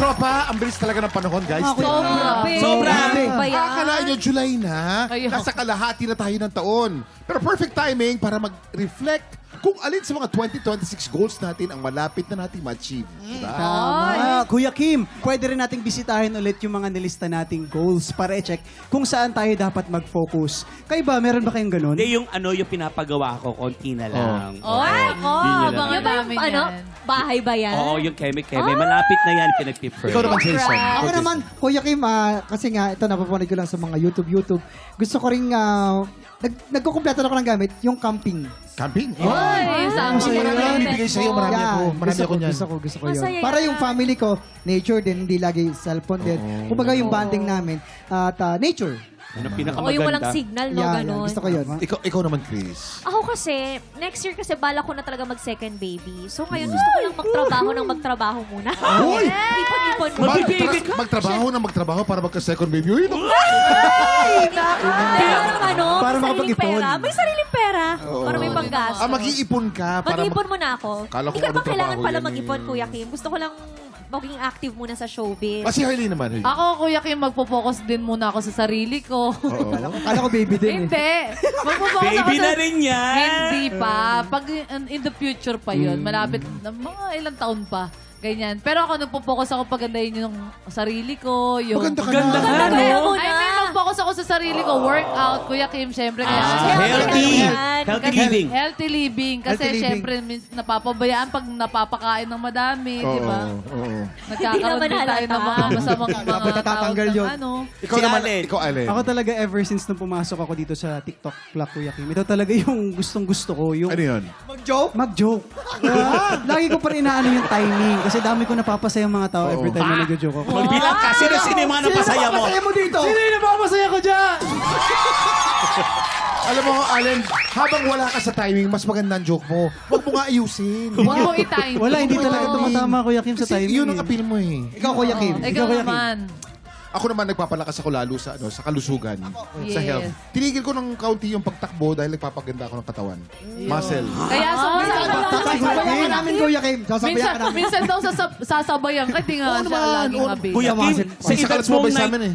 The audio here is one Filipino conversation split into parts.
Tiktropa, ang bilis talaga ng panahon, guys. Sobra. Akala nyo, July na. Nasa kalahati na tayo ng taon. Pero perfect timing para mag-reflect kung alin sa mga 2026 goals natin ang malapit na natin ma-achieve. Diba? Kuya Kim, pwede rin nating bisitahin ulit yung mga nilista nating goals para i-check kung saan tayo dapat mag-focus. Kayo ba, meron ba kayong ganun? Hindi, yung pinapagawa ko, konti na lang. Yung bahay ba yan? Oo, yung keme-keme. Malapit na yan, pinag-prefer. Ikaw naman, Jason. Ako naman, Kuya Kim, kasi nga, ito napapanood ko lang sa mga YouTube. Gusto ko rin, nagkukumpleto na ako ng gamit, yung camping. Camping? Ay, Marami akong bibigay sa'yo. Marami ako niyan. Gusto ko yun. Masaya Para yung yan. family ko, nature din, hindi lagi cellphone din. Kumbaga yung bonding namin, at nature. Ano O pinakamaganda? yung walang signal, no? Ganon. Gusto ko yun. Ikaw naman, Chris. Ako kasi, next year kasi bala ko na talaga mag-second baby. So ngayon gusto ko lang magtrabaho muna. Uy! Ipon-ipon mo. Magtrabaho para magka-second baby. Uy, no. Para makapag-ipon. Pera. May sariling pera. Para may panggasto. Mag-iipon ka. Para Mag-ipon muna ako. Kala ko Hindi ka anong ba kailangan trabaho pala yan mag-ipon, eh. Kuya Kim? Gusto ko lang maging active muna sa showbiz. Si Harley naman. Harley. Ako, Kuya Kim, magpo-focus din muna ako sa sarili ko. Kala ko baby din. Hindi. Magpo-focus ako Baby sa... na rin yan. Hindi pa. Pag in the future pa yun, malapit na mga ilang taon pa. Ganyan. Pero ako, nagpo-focus ako pagandahin yung sarili ko. Yung... Maganda ka Ganda na. ka, Kaya no? muna. I mean, mag-focus ako sa sarili ko. Workout, Kuya Kim, syempre. Kaya, Healthy. Yan. Healthy Kasi- living. Healthy living. Kasi Healthy living. syempre, napapabayaan pag napapakain ng madami, di ba? Oo. Nagkakaroon naman din tayo ng mga halata. masamang Dapat mga natatanggal tawag yun. ng ano. Ikaw Si naman, Allen. ikaw, Allen. Ako talaga ever since nung pumasok ako dito sa TikTok Clock, Kuya Kim, ito talaga yung gustong-gusto ko. Yung Ano yun? mag-joke. Lagi ko pa rin inaano yung timing kasi dami ko napapasayang mga tao every time na nag-joke ako. Magbilang ka. Sino yung mga napasaya mo? Pasaya mo dito! Sino yung napapasaya ko dyan? Alam mo, Allen, habang wala ka sa timing, mas maganda ang joke mo. Huwag mo nga ayusin. Huwag mo i-time. Wala, hindi talaga tumatama, Kuya Kim, sa Kasi timing. yun ang appeal mo eh. Ikaw, Kuya Kim. Ikaw Kuya Kim. naman. Ako naman nagpapalakas ako lalo sa sa kalusugan, sa Yes. health. Tinigil ko ng kaunti yung pagtakbo dahil nagpapaganda ako ng katawan. Muscle. Kaya Sasabayan ka namin, Kuya Kim. Sasabayan ka namin. minsan daw sasabayan ka, di nga Oo siya naman, laging oo. happy. Kuya Kim, May sakalat mo ba sa amin eh?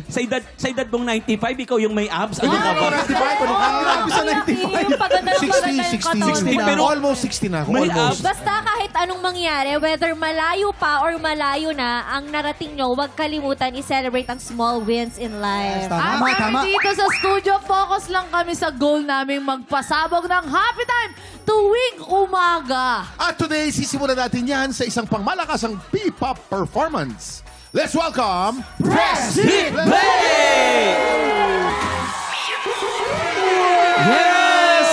sa edad mong 95, ikaw yung may abs. Ano ka ba? Grabe sa 95. Yung paganda ng 60 na. Pero- Almost 60 na ako. May Almost. abs. Basta kahit anong mangyari, whether malayo pa or malayo na, ang narating nyo, huwag kalimutan i-celebrate ang small wins in life. At Tama, kami tama. dito sa studio, focus lang kami sa goal naming magpasabog ng happy time tuwing umaga. At today, sisimulan natin yan sa isang pangmalakasang P-pop performance. Let's welcome Press Hit Play! Yes!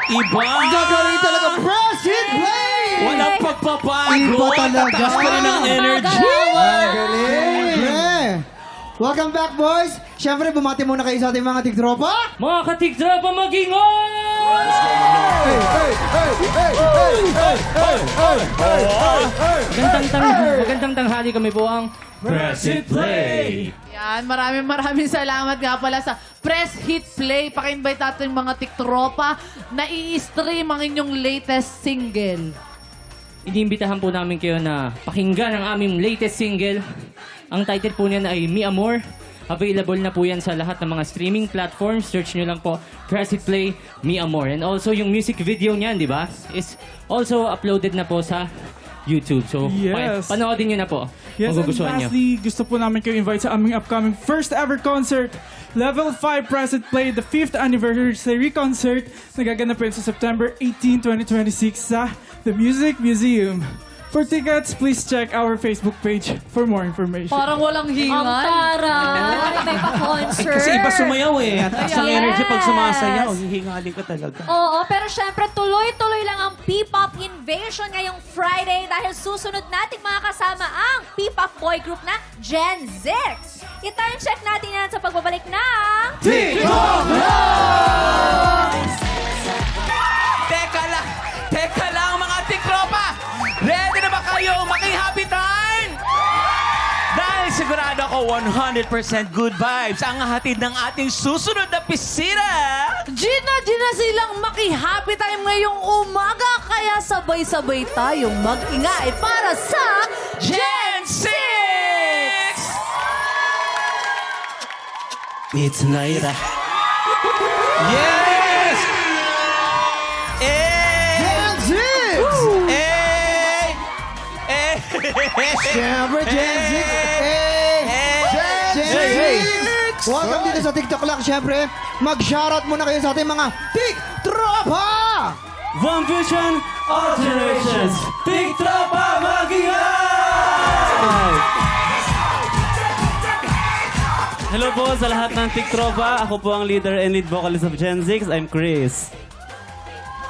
Iba! Gagawin talaga, press it, play! Walang pagpapago. Iba talaga. Tataas ka rin ng energy. Galing! Welcome back, boys! Siyempre, bumati muna kayo sa ating mga tiktropa. Mga katikdrapa mag-ingon! Magandang tanghali kami po ang Press It Play! Yan, maraming salamat nga pala sa Press Hit Play. Paki-invite natin yung mga tiktropa na i-stream ang inyong latest single. Iniimbitahan po namin kayo na pakinggan ang aming latest single. Ang title po niyan ay Mi Amor. Available na po yan sa lahat ng mga streaming platforms. Search nyo lang po, Press It Play, Mi Amor. And also, yung music video niyan, di ba? Is also uploaded na po sa YouTube. So, Yes. panoodin nyo na po. Yes, kung and gugustuhan nyo. lastly, gusto po namin kayo invite sa aming upcoming first ever concert, Level 5 Present Play, the 5th anniversary concert na gaganapin sa September 18, 2026 sa The Music Museum. For tickets, please check our Facebook page for more information. Parang walang Ang hingal. taray! May pa-concert. Kasi iba sumayaw eh. At taas ang Yes. energy pag sumasayaw. Hihingalin ka talaga. Oo, pero syempre tuloy-tuloy lang ang P-pop invasion ngayong Friday dahil susunod nating mga kasama ang P-pop boy group na Gen Z. I-time check natin yan sa pagbabalik ng... Teka lang mga tiktropa! Ready na ba kayo maki-happy time? Dahil sigurado ako 100% good vibes ang hatid ng ating susunod na pisira. Gina silang maki-happy time ngayong umaga. Kaya sabay-sabay tayong mag-ingay para sa Gen Z! me tonight. Yes! Gen Zix! Siyempre, Gen Zix! Gen Zix! Welcome dito sa TikTok lang. Siyempre, mag-shoutout muna kayo sa ating mga TikTropa! One Vision, all generations. TikTropa, mag-ingay! Hello po sa lahat ng TikTropa. Ako po ang leader and lead vocalist of Gen Zix. I'm Chris.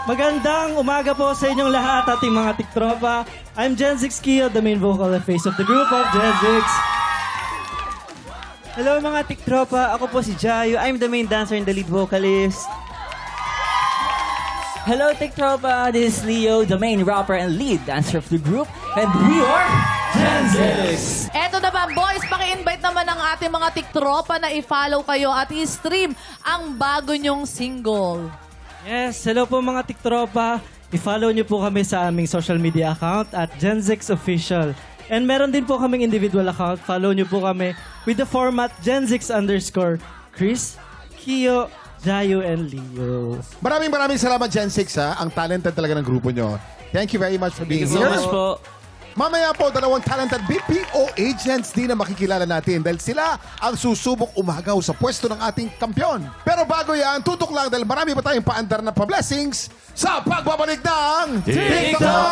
Magandang umaga po sa inyong lahat, ating mga TikTropa. I'm Gen Zix Kio, the main vocal and face of the group of Gen Zix. Hello mga TikTropa, ako po si Jayo. I'm the main dancer and the lead vocalist. Hello, TikTropa. This is Leo, the main rapper and lead dancer of the group. And we are Gen Zix. Eto naman, boys, paki-invite naman ang ating mga TikTropa na i-follow kayo at i-stream ang bago nyong single. Yes, hello po mga TikTropa. I-follow niyo po kami sa aming social media account at Gen Zix Official. And meron din po kaming individual account. Follow niyo po kami with the format GenZix_Chris, Kio, Jayo, and Leo. Maraming salamat, Gen 6, ha? Ang talented talaga ng grupo nyo. Thank you very much for being Thank you so here. much po. Mamaya po, dalawang talented BPO agents din na makikilala natin dahil sila ang susubok umagaw sa pwesto ng ating kampyon. Pero bago yan, tutok lang dahil marami pa tayong paandar na pa-blessings sa pagbabalik ng TikTok!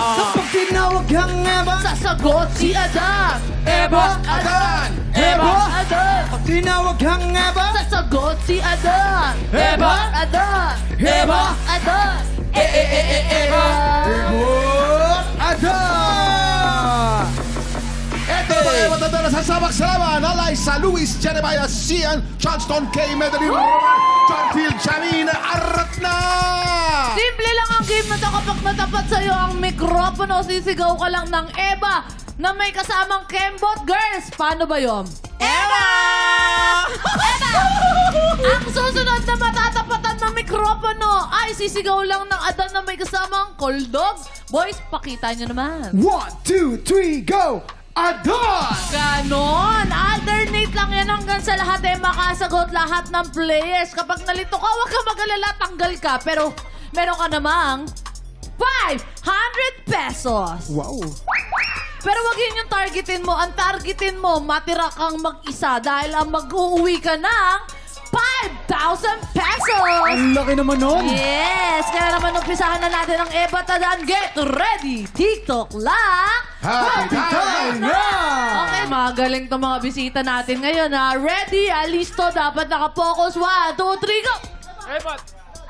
Kapag tinawag kang Eba, Sasagot si Adan! Eba, Adan! Eba, Adan! Kapag tinawag kang Eba, Sasagot si Adan! Eba, Adan! Eba, Adan! Eba, Ada! Ito na kayo matanda na sasabak sa laban. Alay sa Luis, Jeremiah, Cian, Johnston, K. Medellin, John Field, Janine, Arat na! Simple lang ang game na to. Kapag natapat sa'yo ang mikropono, sisigaw ka lang ng Eba na may kasamang Kembot. Girls, paano ba yun? Eba! Eba! Ang susunod na matatapatan ng mikropono ay sisigaw lang ng Adan na may kasamang Coldog. Boys, pakita nyo naman. 1, 2, 3, go! Adon! Ganon! Alternate lang yan hanggang sa lahat ay makasagot lahat ng players. Kapag nalito ka, huwag ka mag-alala, tanggal ka. Pero meron ka namang 500 pesos. Wow! Pero wag yun yung targetin mo. Ang targetin mo, matira kang mag-isa dahil ang mag-uuwi ka ng 5,000 pesos! Ang laki naman nun! Yes! Kaya naman umpisahan na natin ang Eba Tadan. Get ready! TikTok lang! Happy time na! Okay, magaling to mga bisita natin ngayon ha. Ready? Listo, dapat nakapokus. 1, 2, 3, go! Eba!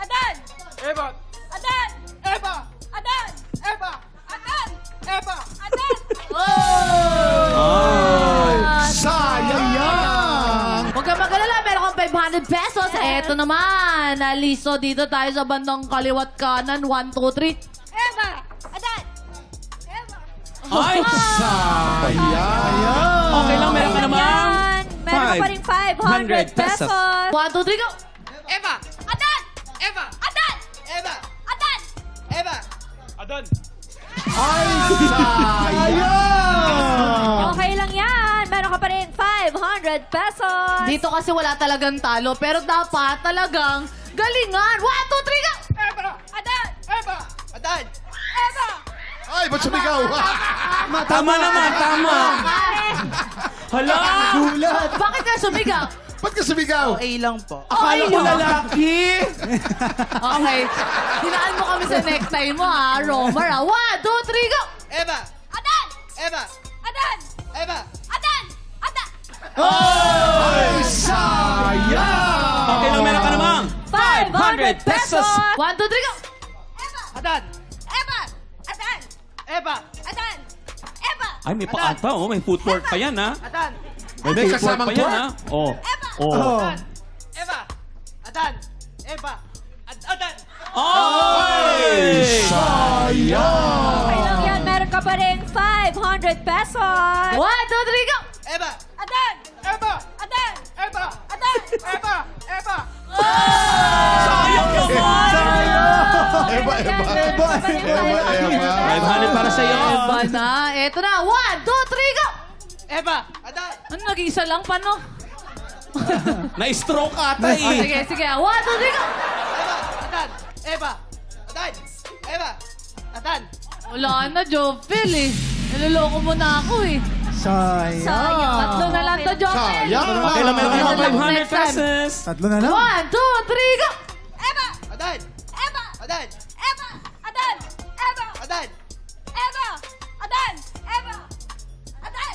Adan! Eba! Adan! Eba! Adan! Eba! Adan! Eba! Adan! Oh! Sayang! Huwag kang mag-alala, meron kang 500 pesos. Eto naman, listo dito tayo sa bandang kaliwat kanan. 1, 2, 3. Eva! Adan! Eva! Ay! Sayang! Okay lang, meron ka naman. Yan. Meron ka pa rin 500 pesos. 1, 2, 3, go! Eba! Adan! Eba! Adan! Eba! Adan! Eba! Adon! Ay, sayang! Okay lang yan. Meron ka pa rin 500 pesos. Dito kasi wala talagang talo, pero dapat talagang galingan. 1, 2, 3, go! Eba! Adan! Eba! Adan! Eva! Ay, ba't sumigaw? Tama naman, tama. Hala! Gulat! Bakit ka sumigaw? Ba't ka sumigaw? A lang po. Akala ko lalaki. Okay. Hinaan mo kami sa necktie mo, ha? Romer, ha? 1, 2, 3, go! Eba! Adan! Eba! Adan! Eba! Adan! Adan! Ay, sayang! Okay lang, meron ka naman. 500 pesos. 1, 2, 3, go! Adan! Eva! Adan! Eba! Adan! Eva! Ay, may paanta, oh. May footwork pa yan, ha? Adan! May Footwork kasamang pa yan, twerk. ha? Oh. Oh. Adan! Eba! Adan! Eba! Adan! Ay! Sayang! Okay lang yan. Meron ka pa rin 500 pesos. 1, 2, 3, go! Eba! Adan! Eba! Adan! Eba! Adan! Eba! Eba! Sayang naman! Eba, eba. Eba, eba. 500 para sa'yo. Eva na. Eto na. 1, 2, 3, go! Eba! Adan! Ano, nag-iisa lang pa, no? Na-stroke ata Oh, eh. sige, sige. 1, 2, 3, go! Wala na, Jopel eh. Naloloko mo na ako eh. Sayang. Tatlo na lang to, Jopel. Sayang. Okay lang, meron ka Next ng time. 500 pesos. Tatlo na lang. 1, 2, 3, go! Eva! Adan! Eva! Adan! Eva! Adan! Eva! Adan! Eva! Adan! Eva! Adan! Eva! Adan!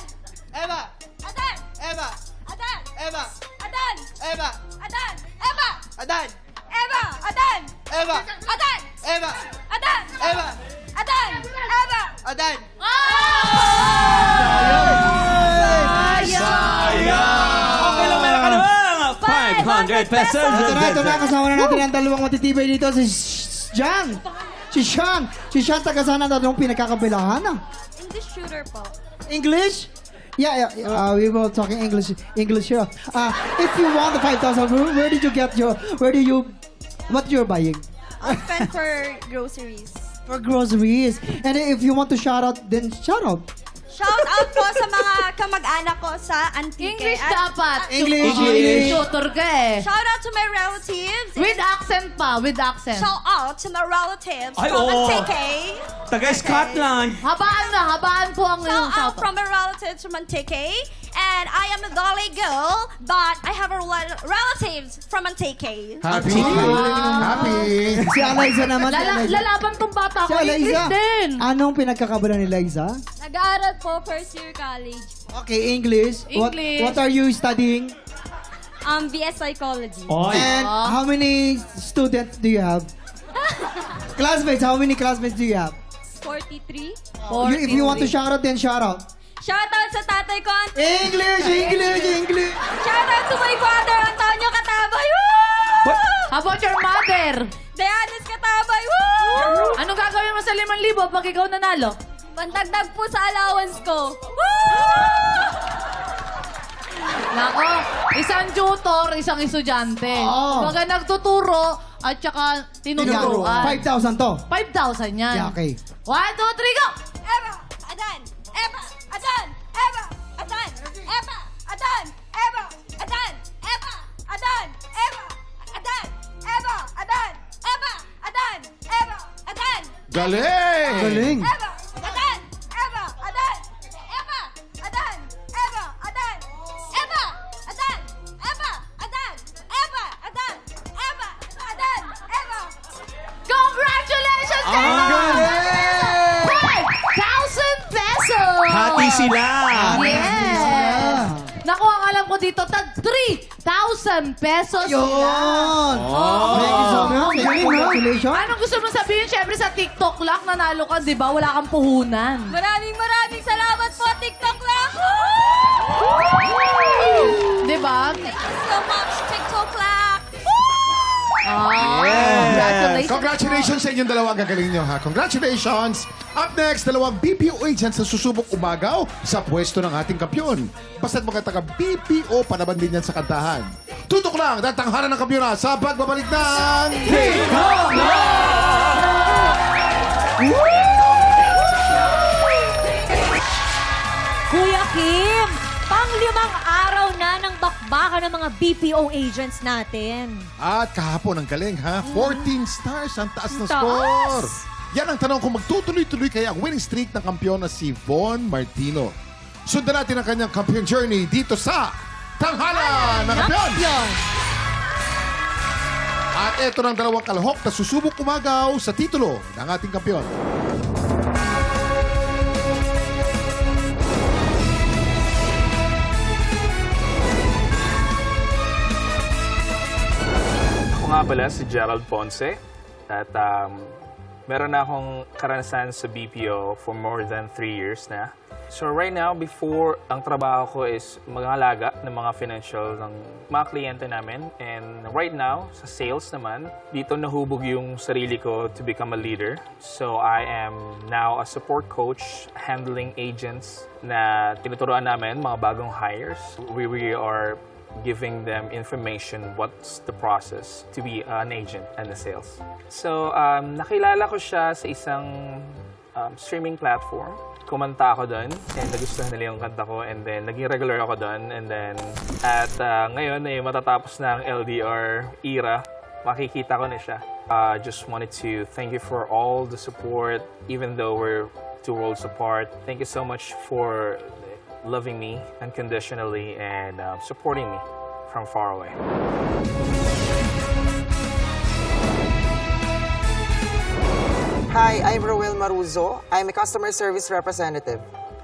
Eva! Adan! Eva! Adan! Eva! Adan! Eva! Adan! Eva! Adan! Eva! Adan! Eva! Adan! Eva! Adan! Eva! Adan! Okay lang, meron ka naman 500 pesos. Ito na. Kasama na natin ang dalawang matitibay dito. Si Jan. Si Sean. Si Sean, taga sana na dalawang pinagkakabilahan. English shooter po. English? Yeah. We will talking English here. If you want the 5,000, where did you get what you're buying? I'll spend for groceries. For groceries. And if you want to shout out, then shout out. Shout out po sa mga kamag-anak ko sa Antique. English dapat. English. Tutor ka eh. Shout out to my relatives. With accent pa, with accent. Shout out to my relatives Ay, from oo. Antique. Taga Scotland. Habaan po ang iyong Shout out shout out. from my relatives from Antique. And I am a Dolly girl, but I have a relatives from Antique. Happy. Happy. Si Eliza naman. Si Eliza. Lalaban tong bata Si ko. English Eliza. din. Anong pinagkakabala ni Eliza? Nag-aaral po first year college. Okay, English. English. What are you studying? BS Psychology. And how many students do you have? Classmates, how many classmates do you have? 43. If you want to shout out, then shout out. Shout out sa tatay ko, English. Shout out to my father, Antonio Katabay. Woo! How about your mother? Dianis Katabay. Woo! Anong gagawin mo sa 5,000 pag ikaw nanalo? Pandagdag po sa allowance ko. Nako, isang tutor, isang estudyante. Oo. Kumbaga nagtuturo at saka tinuturuan. 5,000 to. 5,000 yan. Yeah, okay. 1, 2, 3, go! Eva, Adan, Eva, Adan, Eva, Adan, Eva, Adan, Eva, Adan, Eva, Adan, Eva, Adan, Eva, Adan, Eva, Adan, Eva, Adan, Galing. Eva, Adan, Eva, Adan, Eva, Adan, Eva, Adan, Eva, Adan, Eva, Adan, Eva, Adan, Eva, Adan, Eva. Congratulations, Ang galing. 5,000 pesos! Hati sila. Yes! Naku, ang alam ko dito, tag 3,000 pesos Yun. Thank you so much. Congratulations. Anong gusto mo sabihin? Siyempre sa TikTok lang, nanalo ka, di ba? Wala kang puhunan. Maraming salamat po, TikTok lang. Di ba? Thank you so much, TikTok lang. Congratulations. Congratulations sa inyong dalawa. Gagaling nyo, ha? Congratulations! Up next, dalawang BPO agents na susubok umagaw sa pwesto ng ating kampyon. Basta't mga taga-BPO, panaban din yan sa kantahan. Tutok lang, datanghanan ng kampyon na sa pagbabalik ng... Kuya Kim, pang-5 araw na ng bakbakan ng mga BPO agents natin. At kahapon, ang galing, ha? 14 stars, ang taas na Taas. score. Yan ang tanong kung magtutuloy-tuloy kaya ang winning streak ng kampyon na si Von Martino. Sundan natin ang kanyang kampiyon journey dito sa Tanghalan ng Kampiyon! At eto ng dalawang kalahok na susubok umagaw sa titulo ng ating kampiyon. Ako nga pala si Gerald Ponce at meron na akong karanasan sa BPO for more than 3 years na. So right now, before, ang trabaho ko is mag-alaga ng mga financial ng mga kliyente namin. And right now, sa sales naman, dito nahubog yung sarili ko to become a leader. So I am now a support coach handling agents na tinuturoan namin, mga bagong hires. We are giving them information what's the process to be an agent and the sales. So, nakilala ko siya sa isang streaming platform. Kumanta ako doon and nagustuhan nila yung kanta ko and then naging regular ako doon and then at ngayon matatapos na ang LDR era, makikita ko na siya. Just wanted to thank you for all the support even though we're 2 worlds apart. Thank you so much for loving me unconditionally and supporting me from far away. Hi, I'm Roel Maruzo. I'm a customer service representative.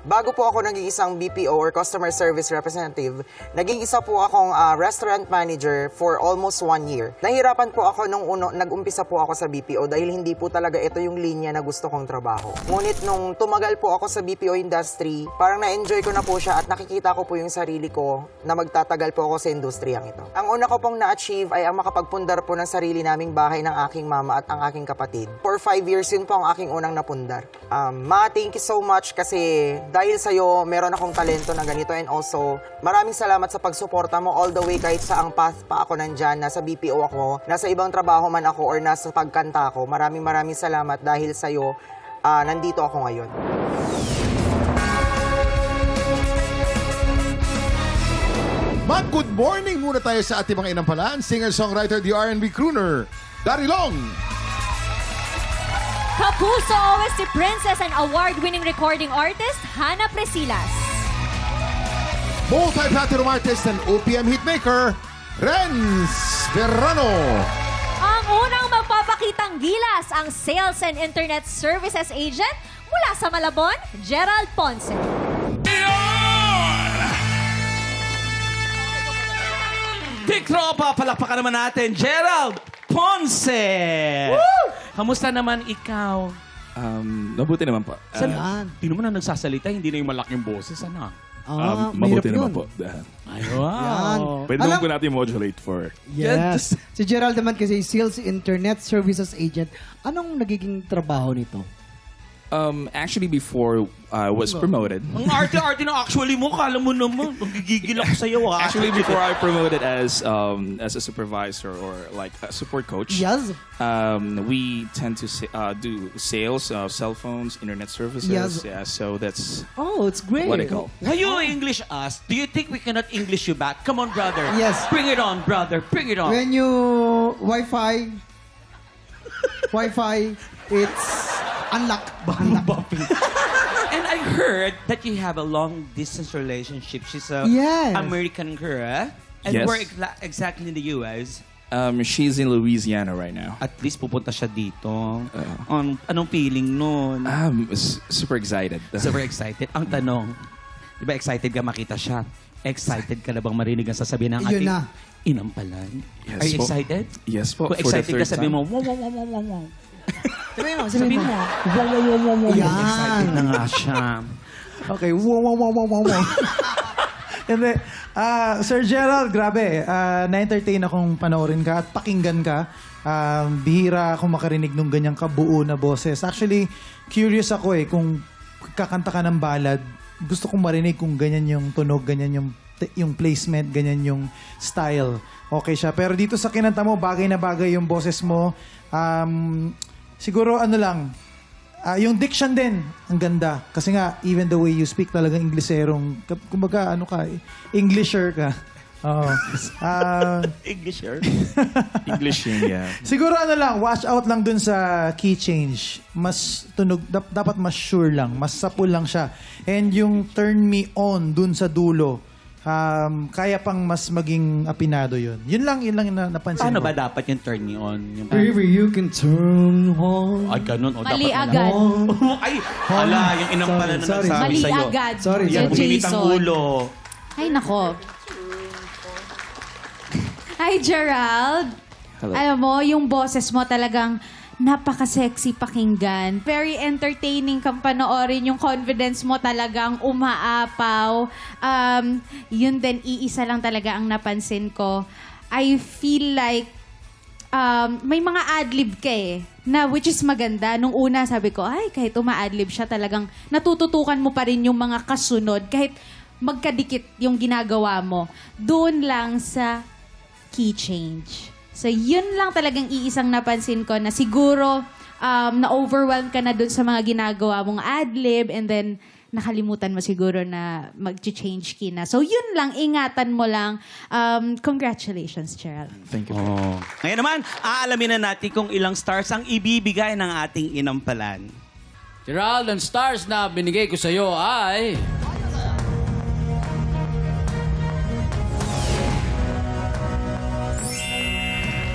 Bago po ako naging isang BPO or customer service representative, naging isa po akong restaurant manager for almost 1 year. Nahirapan po ako nung nag-umpisa po ako sa BPO dahil hindi po talaga ito yung linya na gusto kong trabaho. Ngunit nung tumagal po ako sa BPO industry, parang na-enjoy ko na po siya at nakikita ko po yung sarili ko na magtatagal po ako sa industriyang ito. Ang una ko pong na-achieve ay ang makapagpundar po ng sarili naming bahay ng aking mama at ang aking kapatid. For 5 years yun po ang aking unang napundar. Ma, thank you so much kasi dahil sa'yo, meron akong talento na ganito and also, maraming salamat sa pagsuporta mo all the way kahit sa ang path pa ako nandyan, nasa BPO ako, nasa ibang trabaho man ako or nasa pagkanta ako. Maraming salamat dahil sa'yo, nandito ako ngayon. Mag-good morning muna tayo sa ating mga inampalaan. Singer-songwriter, the R&B crooner, Dari Long. Kapuso OST Princess and award-winning recording artist, Hannah Presilas. Multi-platinum artist and OPM hitmaker, Renz Verano. Ang unang magpapakitang gilas, ang Sales and Internet Services Agent mula sa Malabon, Gerald Ponce. Big Tropa, palakpakan naman natin, Gerald Ponce! Woo! Kamusta naman ikaw? Mabuti naman po. Di naman na nagsasalita, hindi na yung malaking boses, ano? Mabuti naman po. Ay, wow. Pwede naman po natin modulate for... Yes. Si Gerald naman kasi Sales Internet Services Agent. Anong nagiging trabaho nito? Actually, before I was promoted... Ang arte-arte na actually mo, kala mo naman. Gigigil ako sa'yo, ha? Actually, before I promoted as a supervisor or like a support coach, Yes. we tend to do sales of cell phones, internet services. Yes. Yeah, so that's Oh, it's great. what I call. Why you English us? Do you think we cannot English you back? Come on, brother. Yes. Bring it on, brother. Bring it on. When you Wi-Fi, it's unlock. And I heard that you have a long-distance relationship. She's a Yes. American girl. And Yes. where exactly in the U.S.? She's in Louisiana right now. At least pupunta siya dito. Anong feeling nun? Super excited. Super excited. Ang tanong, di ba excited ka makita siya? Excited ka na bang marinig ang sasabihin ng Yun ating na. inampalan? Yes Are you po. excited? Yes po. Kung for the excited ka, third sabihin time. mo, wow, wow, wow, wow, wow, wow. Sabihin mo. Yan. Excited na nga siya. Okay, wow. Hindi. Sir Gerald, grabe. Na-entertain akong panoorin ka at pakinggan ka. Bihira akong makarinig ng ganyang kabuo na boses. Actually, curious ako kung kakanta ka ng ballad, gusto kong marinig kung ganyan yung tunog, ganyan yung placement, ganyan yung style. Okay siya. Pero dito sa kinanta mo, bagay na bagay yung boses mo. Siguro yung diction din, ang ganda. Kasi nga, even the way you speak talagang Ingleserong, kumbaga, Englisher ka. Oo. Englisher? English yun, yeah. Siguro watch out lang dun sa key change. Mas tunog, dapat mas sure lang, mas sapul lang siya. And yung turn me on dun sa dulo, kaya pang mas maging apinado yun. Yun lang na napansin Paano ko. ba dapat yung turn me on? Yung Baby, you can turn on. Ay, ganun. O, Mali dapat agad. Ay, ala, yung inampalan na Sorry. nagsabi Mali sa'yo. agad. Sorry, Yan, sorry. buminit ang Jason. ulo. Ay, nako. Hi, Gerald. Hello. Alam mo, yung boses mo talagang napaka-sexy pakinggan. Very entertaining kang panoorin. Yung confidence mo talagang umaapaw. Yun din, iisa lang talaga ang napansin ko. I feel like may mga adlib ka na which is maganda. Nung una, sabi ko, ay, kahit uma-adlib siya, talagang natututukan mo pa rin yung mga kasunod. Kahit magkadikit yung ginagawa mo. Doon lang sa key change. So, yun lang talagang iisang napansin ko na siguro na-overwhelm ka na dun sa mga ginagawa mong ad-lib and then nakalimutan mo siguro na mag-change key na. So yun lang, ingatan mo lang. Congratulations, Gerald. Thank you. Oh. Ngayon naman, aalamin na natin kung ilang stars ang ibibigay ng ating inampalan. Gerald, ang stars na binigay ko sa'yo ay...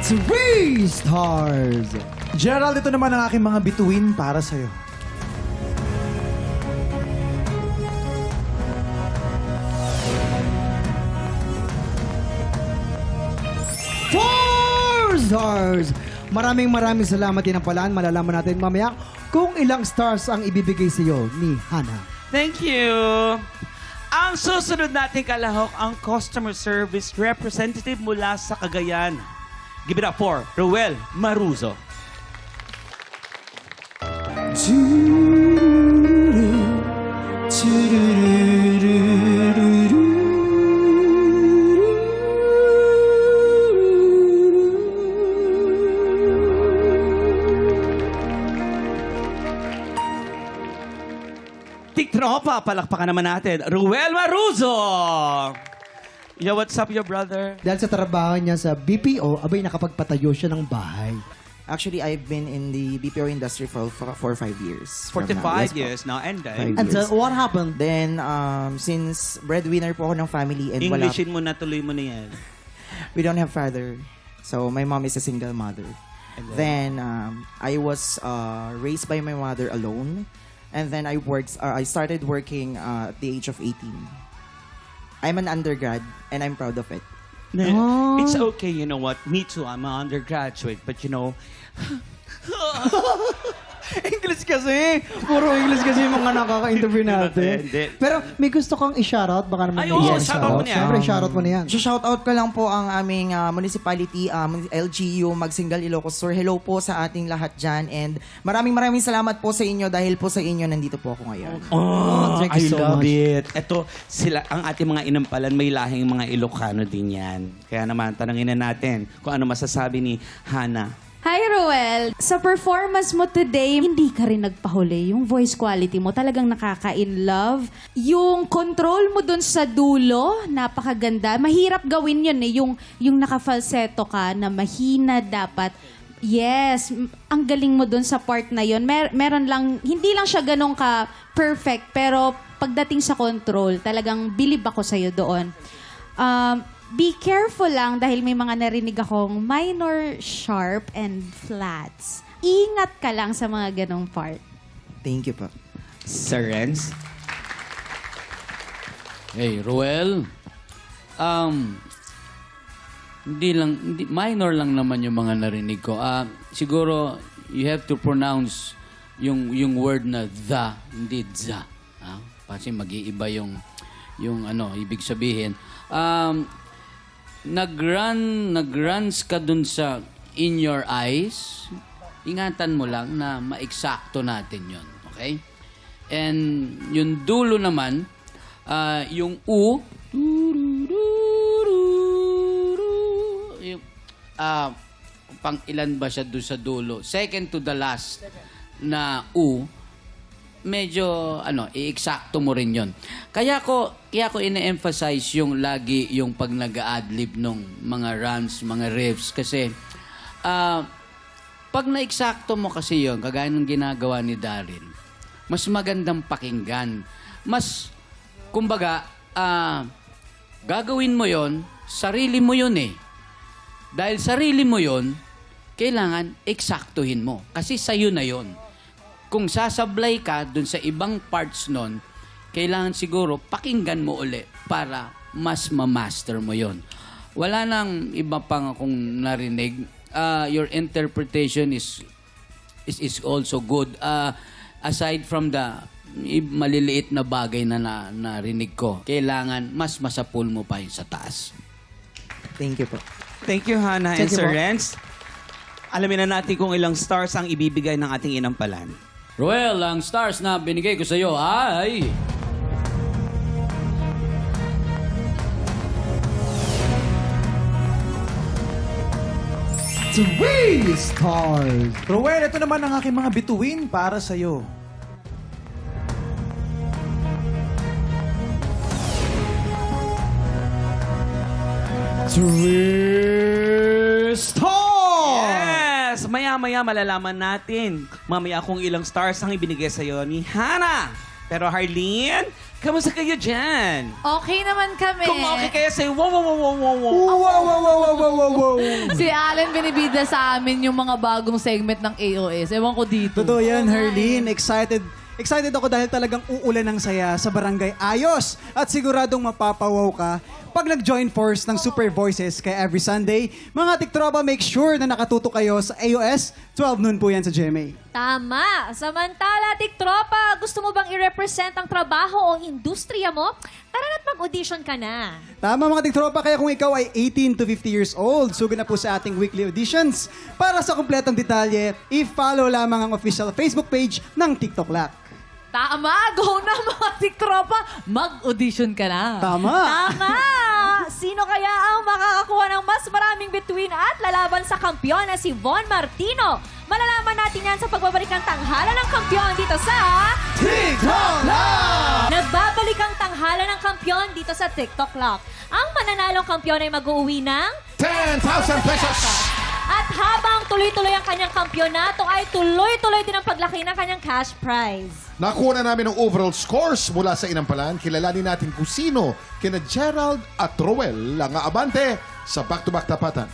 3 stars. Gerald, ito naman ang aking mga bituin para sa'yo. Four stars. Maraming salamat din ang palaan. Malalaman natin mamaya kung ilang stars ang ibibigay sa iyo ni Hana. Thank you. Ang susunod nating kalahok, ang customer service representative mula sa Cagayan. Give it up for Ruel Maruzo. Tiktropa, palakpakan naman natin. Ruel Maruzo! Yo, what's up, your brother? Dahil sa trabaho niya sa BPO, abay nakapagpatayo siya ng bahay. Actually, I've been in the BPO industry for 5 years. 45 years now, and then? And so, what happened? Then, since breadwinner po ako ng family and wala... Englishin mo na, tuloy mo na yan. We don't have father. So, my mom is a single mother. Then, I was raised by my mother alone. And then, I started working at the age of 18. I'm an undergrad, and I'm proud of it. It's okay, you know what? Me too, I'm an undergraduate. But you know... English kasi. Puro English kasi yung mga nakaka-interview natin. Pero may gusto kang i-shoutout. Baka naman Ay, oo, shoutout mo na yan. Siyempre, shoutout mo na yan. Shoutout ko lang po ang aming municipality, LGU, Magsingal, Ilocos Sur. Hello po sa ating lahat dyan. And maraming salamat po sa inyo dahil po sa inyo nandito po ako ngayon. Thank you so much. Ito, sila, ang ating mga inampalan, may lahing mga Ilocano din yan. Kaya naman, tanungin na natin kung ano masasabi ni Hana. Hi, Ruel. Sa performance mo today, hindi ka rin nagpahuli. Yung voice quality mo talagang nakaka-in love. Yung control mo dun sa dulo, napakaganda. Mahirap gawin yun eh. Yung naka-falsetto ka na mahina dapat. Yes, ang galing mo dun sa part na yun. Meron lang, hindi lang siya ganun ka-perfect, pero pagdating sa control, talagang bilib ako sa'yo doon. Be careful lang dahil may mga narinig akong minor, sharp, and flats. Ingat ka lang sa mga ganong part. Thank you po. Sir Renz? Hey, Ruel. Minor lang naman yung mga narinig ko. Siguro, you have to pronounce yung word na the, hindi za. Kasi mag-iiba yung ibig sabihin. Nag-runs ka dun sa in your eyes, ingatan mo lang na ma-eksakto natin yun. Okay? And yung dulo naman, yung U, yung, pang ilan ba siya doon sa dulo? Second to the last na U, medyo i-eksakto mo rin yon. Kaya ko ine-emphasize yung lagi yung pag nag-adlib nung mga runs, mga riffs kasi pag na-eksakto mo kasi yon, kagaya ng ginagawa ni Darin, mas magandang pakinggan. Mas kumbaga gagawin mo yon, sarili mo yon eh. Dahil sarili mo yon, kailangan eksaktuhin mo kasi sa'yo na yon. Kung sasablay ka dun sa ibang parts nun, kailangan siguro pakinggan mo uli para mas ma-master mo yon. Wala nang iba pang akong narinig. Your interpretation is also good. Aside from the maliliit na bagay na narinig ko, kailangan mas masapul mo pa yung sa taas. Thank you po. Thank you, Hana and Sir Renz. Alamin na natin kung ilang stars ang ibibigay ng ating inampalan. Ruel, ang stars na binigay ko sa iyo ay... 3 stars. Rowel, ito naman ang aking mga bituin para sa'yo. Yes! Maya-maya malalaman natin. Mamaya kung ilang stars ang ibinigay sa'yo ni Hannah. Pero Harleen, kamusta kayo dyan? Okay naman kami. Kung okay kayo, say wow, wow, wow, wow, wow, wow. Si Allen binibida sa amin yung mga bagong segment ng AOS. Ewan ko dito. Totoo yan, Herlene. Excited ako dahil talagang uulan ng saya sa Barangay Ayos. At siguradong mapapawaw ka pag nag-join force ng Super Voices. Kaya every Sunday, mga tiktropa, make sure na nakatutok kayo sa AOS. 12 noon po yan sa GMA. Tama. Samantala, tiktropa, gusto mo bang i-represent ang trabaho o industriya mo? Tara na't mag-audition ka na. Tama mga tiktropa, kaya kung ikaw ay 18 to 50 years old, sugod na po sa ating weekly auditions. Para sa kumpletong detalye, i-follow lamang ang official Facebook page ng TikTok Lab. Tama! Go na mga tiktropa! Mag-audition ka na. Tama! Tama! Sino kaya ang makakakuha ng mas maraming bituin at lalaban sa kampiyon na si Von Martino? Malalaman natin yan sa pagbabalik ng Tanghala ng Kampiyon dito sa TikTok Lab! Nagbabalik ang Tanghala ng Kampiyon dito sa TikTok Lab. Ang mananalong kampiyon ay mag-uuwi ng 10,000 pesos! At habang tuloy-tuloy ang kanyang kampyonato, ay tuloy-tuloy din ang paglaki ng kanyang cash prize. Nakuha na namin ang overall scores mula sa Inampalan. Kilalanin natin kung sino kina Gerald at Rowel ang aabante sa back-to-back tapatan.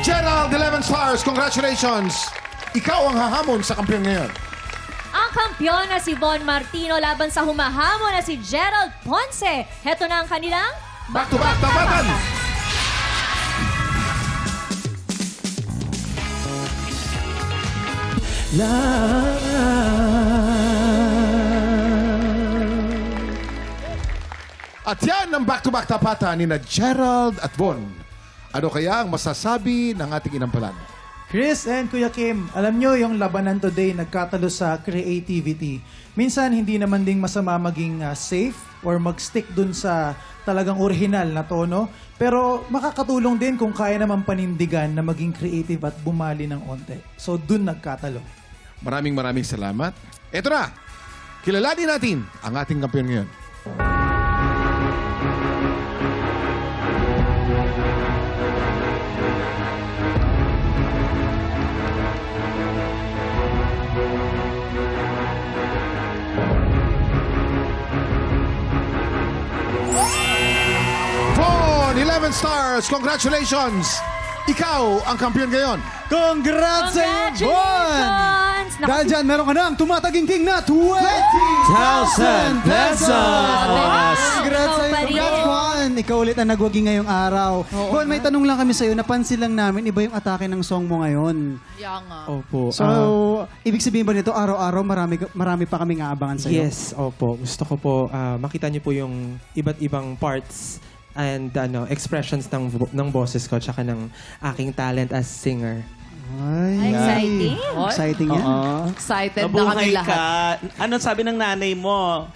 Gerald, 11 stars. Congratulations. Ikaw ang hahamon sa kampiyon ngayon. Ang kampiyon na si Von Martino laban sa humahamon na si Gerald Ponce. Heto na ang kanilang back-to-back tapatan. At yan ang back-to-back tapatan ni na Gerald at Von. Ano kaya ang masasabi ng ating Inampalan? Chris and Kuya Kim, alam nyo yung labanan today nagkatalo sa creativity. Minsan hindi naman ding masama maging safe or mag-stick dun sa talagang original na tono. Pero makakatulong din kung kaya naman panindigan na maging creative at bumali ng onte. So dun nagkatalo. Maraming salamat. Eto na, kilalanin natin ang ating kampiyon ngayon. Von, 11 stars. Congratulations. Ikaw ang kampiyon ngayon. Congrats sa iyo, Von! Naku, Dahil dyan, meron ka ng tumataginting na 20,000 pesos! Congrats sa iyo, congrats, Von! Ikaw ulit ang nagwagi ngayong araw. Von, may tanong lang kami sa iyo. Napansin lang namin, iba yung atake ng song mo ngayon. Yanga. Opo. So, ibig sabihin ba nito, araw-araw marami pa kaming aabangan sa iyo? Yes, opo. Gusto ko po makita niyo po yung iba't ibang parts and expressions ng boses ko tsaka ng aking talent as singer. Ay, exciting. exciting yan. Excited na kami lahat. Anong sabi ng nanay mo?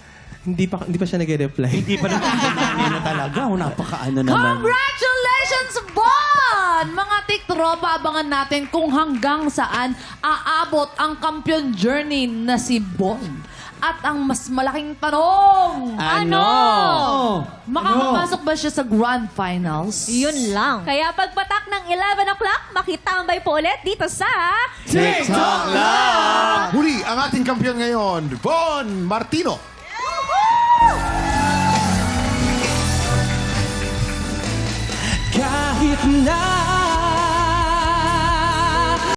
Hindi pa siya nag-reply. Hindi pa nanay mo talaga. Napakaano naman. Congratulations, Bon! Mga tiktropa, abangan natin kung hanggang saan aabot ang kampiyon journey na si Bon. At ang mas malaking tanong, Ano? Makakapasok ba siya sa Grand Finals? Yun lang. Kaya pagpatak ng 11 o'clock, makitambay po ulit dito sa TikTok Lab! Huli ang ating kampiyon ngayon, Von Martino.